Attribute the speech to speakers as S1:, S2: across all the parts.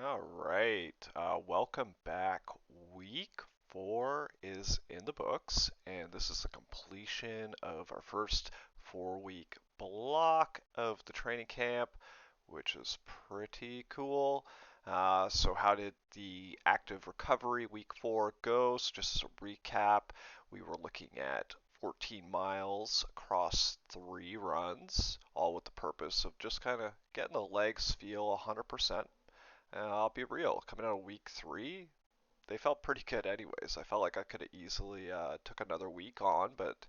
S1: All right, welcome back. Week 4 is in the books, and this is the completion of our first 4-week block of the training camp, which is pretty cool. So, how did the active recovery week 4 go? So, just as a recap, we were looking at 14 miles across 3 runs, all with the purpose of just kind of getting the legs feel 100%. And I'll be real, coming out of week 3, they felt pretty good anyways. I felt like I could have easily took another week on, but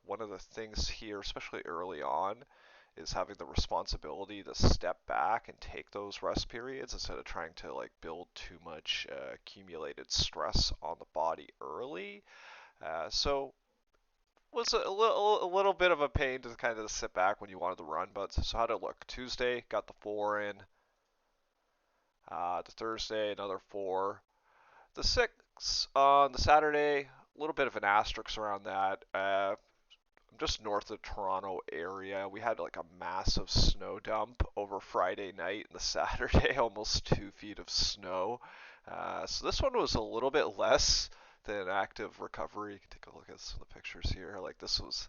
S1: one of the things here, especially early on, is having the responsibility to step back and take those rest periods instead of trying to like build too much accumulated stress on the body early. So was a little bit of a pain to kind of sit back when you wanted to run, but so how did it look? Tuesday got the 4 in. The Thursday, another 4. The 6 on the Saturday, a little bit of an asterisk around that. I'm just north of Toronto area. We had like a massive snow dump over Friday night and the Saturday, almost 2 feet of snow. So this one was a little bit less than active recovery. You can take a look at some of the pictures here. Like this was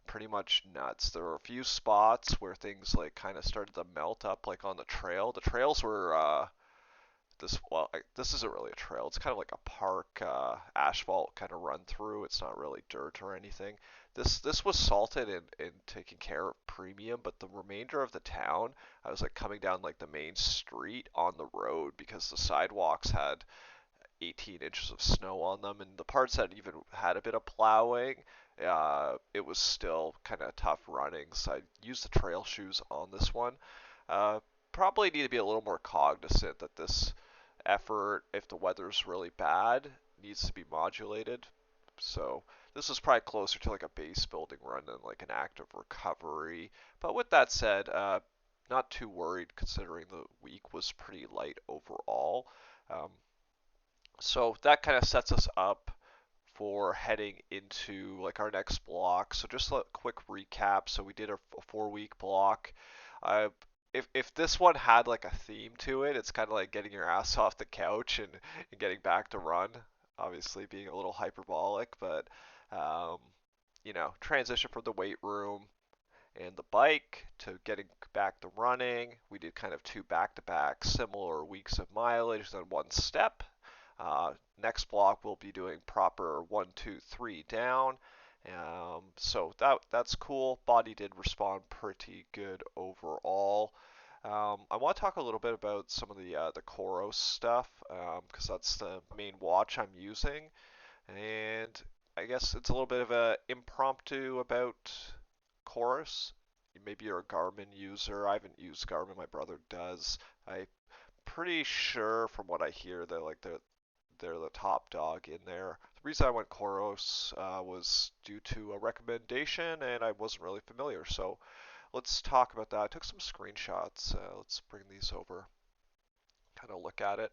S1: pretty much nuts. There were a few spots where things like kind of started to melt up, like on the trail. The trails were this isn't really a trail. It's kind of like a park asphalt kind of run through. It's not really dirt or anything. This was salted and taken care of premium, but the remainder of the town, I was like coming down like the main street on the road because the sidewalks had 18 inches of snow on them, and the parts that even had a bit of plowing, it was still kind of tough running. So I used the trail shoes on this one. Uh, Probably need to be a little more cognizant that this effort, if the weather's really bad, needs to be modulated. So this is probably closer to like a base building run than like an active recovery. But with that said, not too worried considering the week was pretty light overall. Um, so that kind of sets us up for heading into like our next block. So just a quick recap. So we did a 4-week block. Uh, if this one had like a theme to it, it's kind of like getting your ass off the couch and getting back to run. Obviously being a little hyperbolic, but um, transition from the weight room and the bike to getting back to running. We did kind of two back-to-back similar weeks of mileage, then one step. Next block we'll be doing proper 1, 2, 3 down. So that's cool. Body did respond pretty good overall. I want to talk a little bit about some of the Coros stuff because that's the main watch I'm using, and I guess it's a little bit of a impromptu about Chorus. Maybe you're a Garmin user. I haven't used Garmin. My brother does. I'm pretty sure from what I hear they're the top dog in there. The reason I went Koros was due to a recommendation, and I wasn't really familiar. So let's talk about that. I took some screenshots. Let's bring these over, kind of look at it.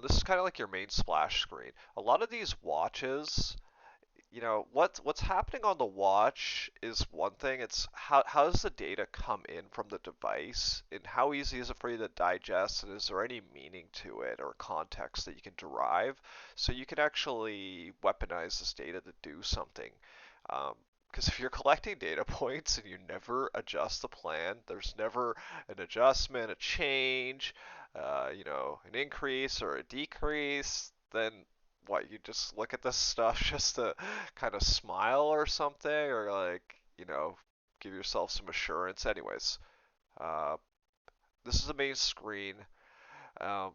S1: This is kind of like your main splash screen. A lot of these watches, what's happening on the watch is one thing. It's how does the data come in from the device, and how easy is it for you to digest, and is there any meaning to it or context that you can derive so you can actually weaponize this data to do something. Because if you're collecting data points and you never adjust the plan, there's never an adjustment, a change, an increase or a decrease, then what, you just look at this stuff just to kind of smile or something, or like, give yourself some assurance. Anyways, uh, this is the main screen. Um,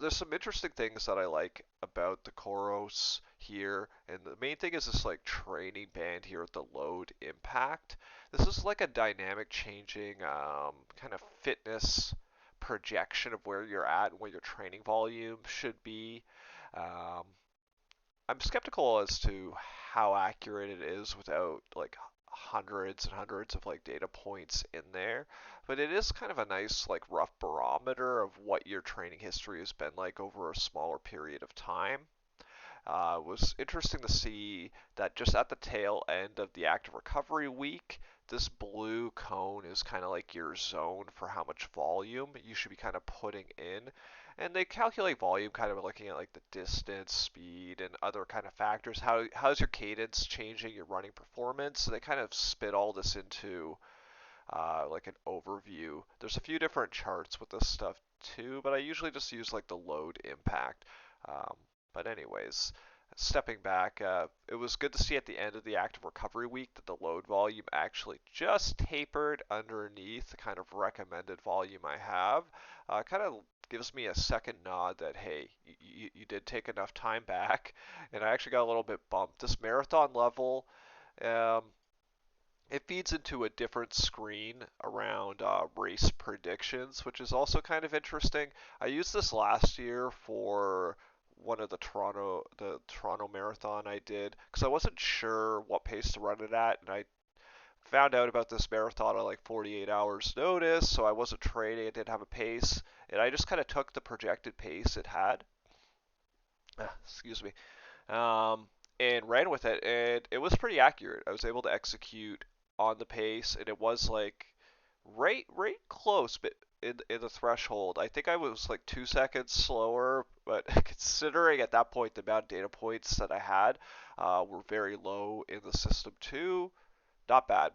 S1: there's some interesting things that I like about the Koros here, and the main thing is this like training band here with the load impact. This is like a dynamic changing kind of fitness projection of where you're at and what your training volume should be. Um, I'm skeptical as to how accurate it is without like hundreds and hundreds of like data points in there, but it is kind of a nice like rough barometer of what your training history has been like over a smaller period of time. It was interesting to see that just at the tail end of the active recovery week, this blue cone is kind of like your zone for how much volume you should be kind of putting in. And they calculate volume kind of looking at like the distance, speed, and other kind of factors. How's your cadence changing your running performance? So they kind of spit all this into like an overview. There's a few different charts with this stuff too, but I usually just use like the load impact. Um, but anyways, stepping back, it was good to see at the end of the active recovery week that the load volume actually just tapered underneath the kind of recommended volume I have. Kind of gives me a second nod that hey, you did take enough time back, and I actually got a little bit bumped. This marathon level. Um, it feeds into a different screen around race predictions, which is also kind of interesting. I used this last year for one of the Toronto marathon I did because I wasn't sure what pace to run it at, and I found out about this marathon at like 48 hours notice, so I wasn't training, it didn't have a pace, and I just kind of took the projected pace it had. Excuse me. um, and ran with it, and it was pretty accurate. I was able to execute on the pace, and it was like right close, but in the threshold. I think I was like 2 seconds slower, but considering at that point the amount of data points that I had were very low in the system too, not bad.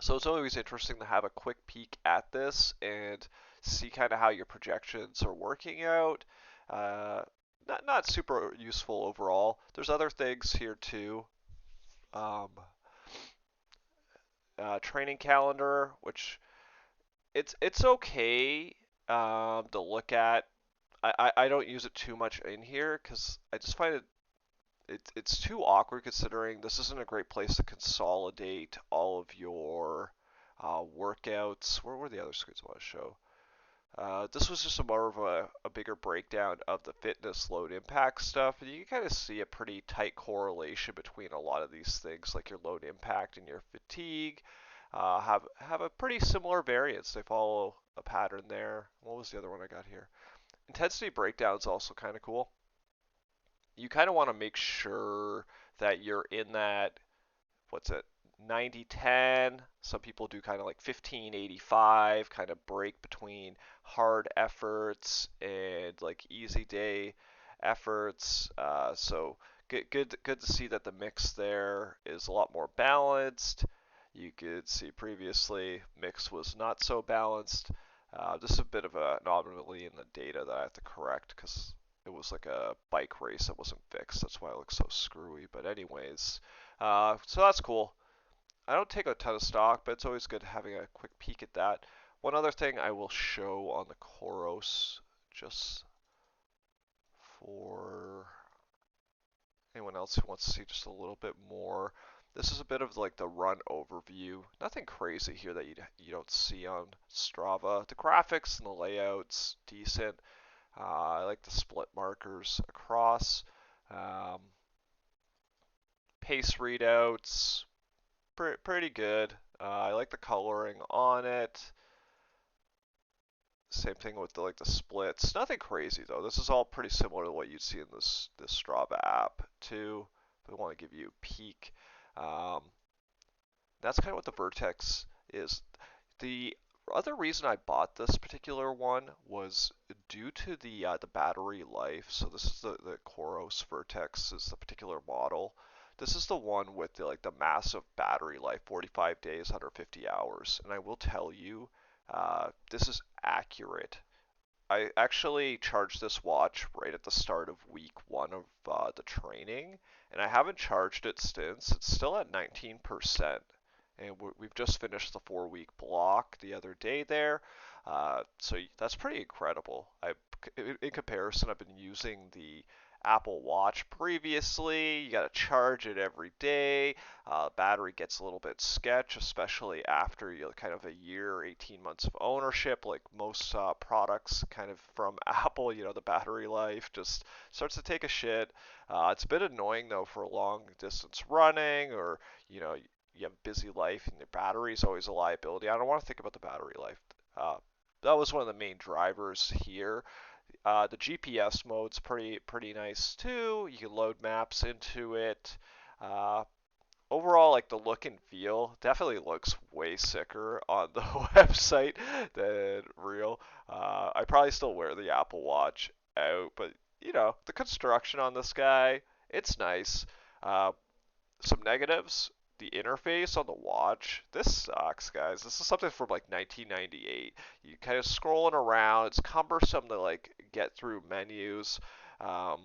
S1: So it's always interesting to have a quick peek at this and see kind of how your projections are working out. Uh, not super useful overall. There's other things here too. Um, Training calendar, which it's okay to look at. I don't use it too much in here because I just find it's too awkward considering this isn't a great place to consolidate all of your workouts. Where were the other screens I want to show? This was just a more of a bigger breakdown of the fitness load impact stuff, and you can kind of see a pretty tight correlation between a lot of these things, like your load impact and your fatigue. Have a pretty similar variance. They follow a pattern there. What was the other one I got here? Intensity breakdown is also kind of cool. You kind of want to make sure that you're in that, what's it, 90-10. Some people do kind of like 15-85, kind of break between hard efforts and like easy day efforts. So good to see that the mix there is a lot more balanced. You could see previously mix was not so balanced. This is a bit of an anomaly in the data that I have to correct because it was like a bike race that wasn't fixed. That's why it looks so screwy. But anyways, so that's cool. I don't take a ton of stock, but it's always good having a quick peek at that. One other thing I will show on the Koros, just for anyone else who wants to see just a little bit more. This is a bit of like the run overview. Nothing crazy here that you don't see on Strava. The graphics and the layouts decent. I like the split markers across. Um, Pace readouts, pretty good. I like the coloring on it. Same thing with like the splits. Nothing crazy though. This is all pretty similar to what you'd see in this Strava app too. If we want to give you a peek. Um, that's kind of what the Vertex is. The other reason I bought this particular one was due to the battery life. So this is the Koros Vertex is the particular model. This is the one with the massive battery life, 45 days, 150 hours. And I will tell you, this is accurate. I actually charged this watch right at the start of week one of the training, and I haven't charged it since. It's still at 19%, and we've just finished the 4 week block the other day there. So that's pretty incredible. In comparison, I've been using the Apple Watch previously. You got to charge it every day. Battery gets a little bit sketch, especially after kind of a year, 18 months of ownership. Like most products, kind of from Apple, the battery life just starts to take a shit. It's a bit annoying though for long distance running, or you know you have a busy life and the battery is always a liability. I don't want to think about the battery life. Uh, that was one of the main drivers here. The GPS mode's pretty nice too. You can load maps into it. Uh, overall, like the look and feel definitely looks way sicker on the website than real. I probably still wear the Apple Watch out, but the construction on this guy, it's nice. Uh, some negatives. The interface on the watch, this sucks, guys. This is something from like 1998. You kind of scrolling around. It's cumbersome to like get through menus. Um,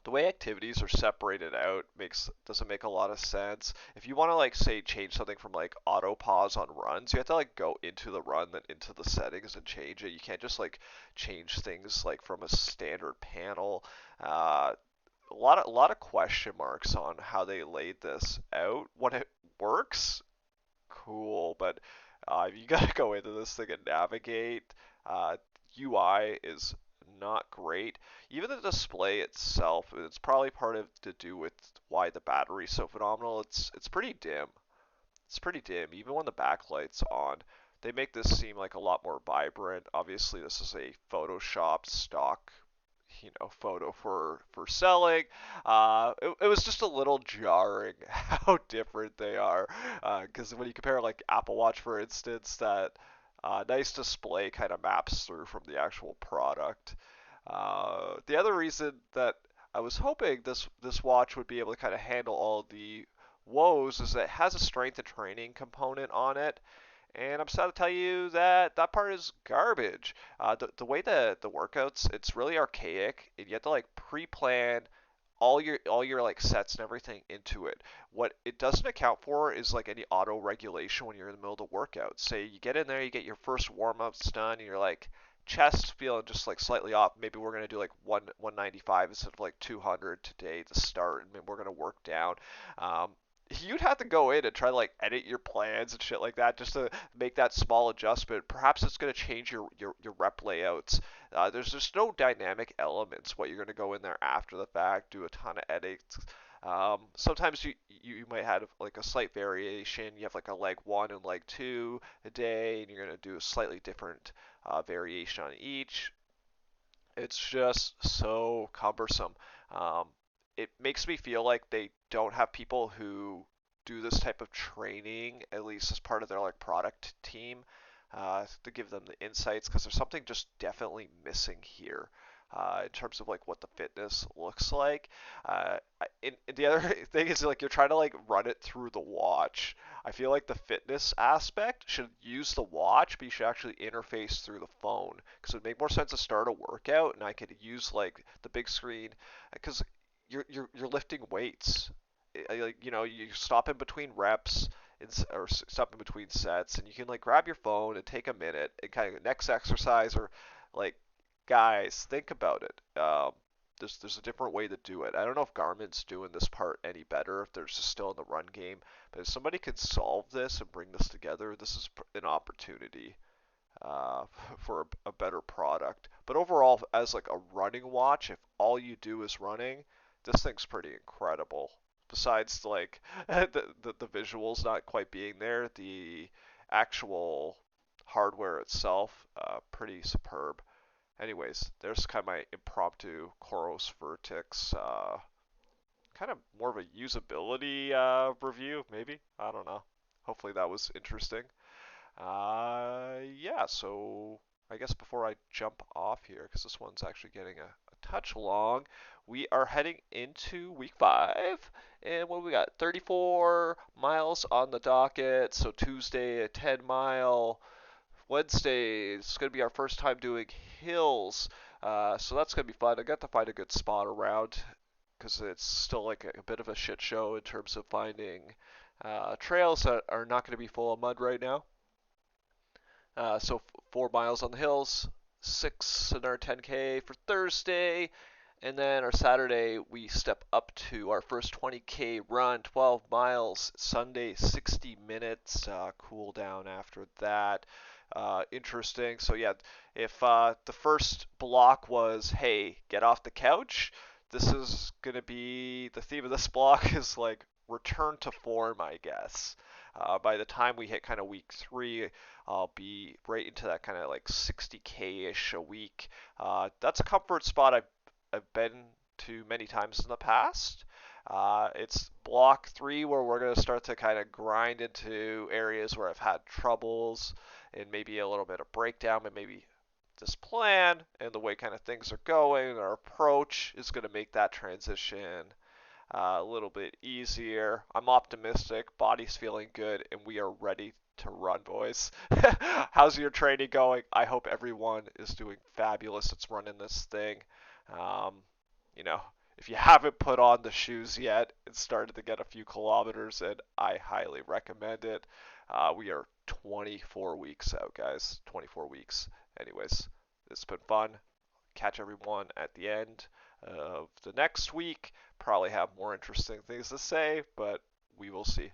S1: the way activities are separated out makes doesn't make a lot of sense. If you want to like say change something from like auto pause on runs, you have to like go into the run then into the settings and change it. You can't just like change things like from a standard panel. A lot of question marks on how they laid this out. When it works, cool, but you gotta go into this thing and navigate. UI is not great. Even the display itself, it's probably part of to do with why the battery's so phenomenal. It's pretty dim. It's pretty dim, even when the backlight's on. They make this seem like a lot more vibrant. Obviously, this is a photoshopped stock, photo for selling. It was just a little jarring how different they are. Because when you compare like Apple Watch, for instance, that nice display kind of maps through from the actual product. The other reason that I was hoping this watch would be able to kind of handle all the woes is that it has a strength and training component on it, and I'm sad to tell you that that part is garbage. The way the workouts, it's really archaic, and you have to like pre-plan all your like sets and everything into it. What it doesn't account for is like any auto regulation when you're in the middle of the workout. Say you get in there, you get your first warm-ups done, and you're like chest feeling just like slightly off. Maybe we're gonna do like 195 instead of like 200 today to start, and we're gonna work down. Um, you'd have to go in and try to like edit your plans and shit like that just to make that small adjustment. Perhaps it's going to change your rep layouts. There's just no dynamic elements. What you're going to go in there after the fact, do a ton of edits. Sometimes you might have like a slight variation. You have like a leg one and leg two a day, and you're going to do a slightly different variation on each. It's just so cumbersome. Um, it makes me feel like they don't have people who do this type of training, at least as part of their like product team, to give them the insights, because there's something just definitely missing here. In terms of like what the fitness looks like. The other thing is like you're trying to like run it through the watch. I feel like the fitness aspect should use the watch, but you should actually interface through the phone because it would make more sense to start a workout and I could use like the big screen because you're lifting weights. Like you stop in between reps or stop in between sets, and you can like grab your phone and take a minute and kind of next exercise or like guys, think about it. There's a different way to do it. I don't know if Garmin's doing this part any better, if they're just still in the run game, but if somebody could solve this and bring this together, this is an opportunity uh, for a better product. But overall, as like a running watch, if all you do is running, this thing's pretty incredible. Besides like the visuals not quite being there, the actual hardware itself, pretty superb. Anyways, there's kind of my impromptu Koros Vertex, kind of more of a usability review, maybe. I don't know. Hopefully that was interesting. Yeah, so I guess before I jump off here, because this one's actually getting a touch long, we are heading into week 5. And what we got? 34 miles on the docket. So Tuesday, a 10-mile. Wednesday is going to be our first time doing hills, so that's going to be fun. I got to find a good spot around because it's still like a bit of a shit show in terms of finding trails that are not going to be full of mud right now. So 4 miles on the hills, 6 in our 10K for Thursday, and then our Saturday we step up to our first 20K run, 12 miles. Sunday 60 minutes, cool down after that. Interesting. So yeah, if the first block was, hey, get off the couch, this is gonna be the theme of this block is like return to form, I guess. By the time we hit kind of week 3, I'll be right into that kind of like 60K-ish a week. That's a comfort spot I've been to many times in the past. It's block three where we're going to start to kind of grind into areas where I've had troubles and maybe a little bit of breakdown, but maybe this plan and the way kind of things are going, our approach is going to make that transition a little bit easier. I'm optimistic, body's feeling good, and we are ready to run, boys. How's your training going? I hope everyone is doing fabulous that's running this thing. Um, you know, if you haven't put on the shoes yet and started to get a few kilometers in, I highly recommend it. We are 24 weeks out, guys. 24 weeks. Anyways, it's been fun. Catch everyone at the end of the next week. Probably have more interesting things to say, but we will see.